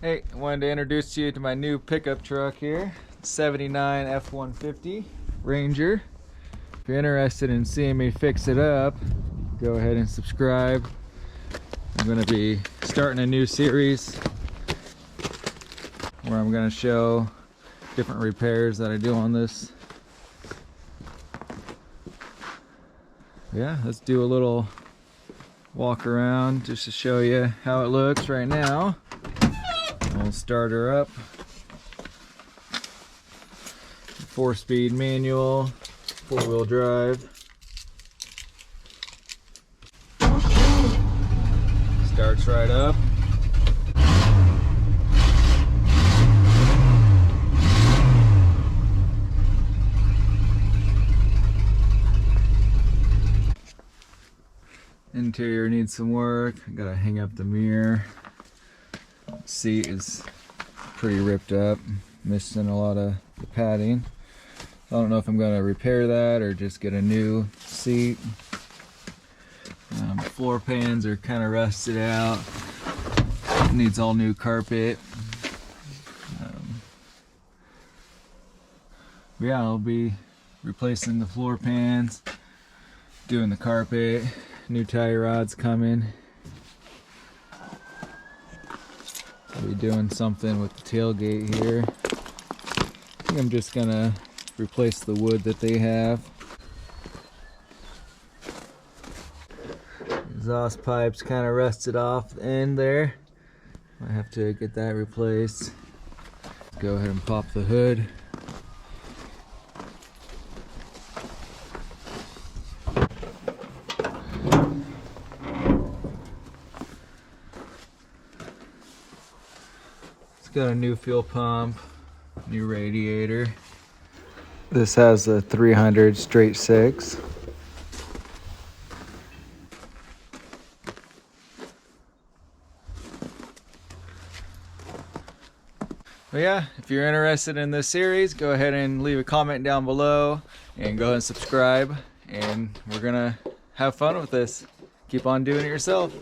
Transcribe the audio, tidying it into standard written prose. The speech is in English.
Hey, I wanted to introduce you to my new pickup truck here, 79 F150 Ranger. If you're interested in seeing me fix it up, go ahead and subscribe. I'm going to be starting a new series where I'm going to show different repairs that I do on this. Yeah, let's do a little walk around just to show you how it looks right now. We'll start her up. 4-speed manual, 4-wheel drive. Starts right up. Interior needs some work. I gotta hang up the mirror. Seat is pretty ripped up, missing a lot of the padding. I don't know if I'm going to repair that or just get a new seat. Floor pans are kind of rusted out. Needs all new carpet. Yeah, I'll be replacing the floor pans, doing the carpet, new tie rods coming. I'll be doing something with the tailgate here. I think I'm just gonna replace the wood that they have. Exhaust pipes kind of rusted off the end there. I have to get that replaced. Let's go ahead and pop the hood. Got a new fuel pump, new radiator. This has a 300 straight 6. But yeah, if you're interested in this series, go ahead and leave a comment down below and go ahead and subscribe, and we're gonna have fun with this. Keep on doing it yourself.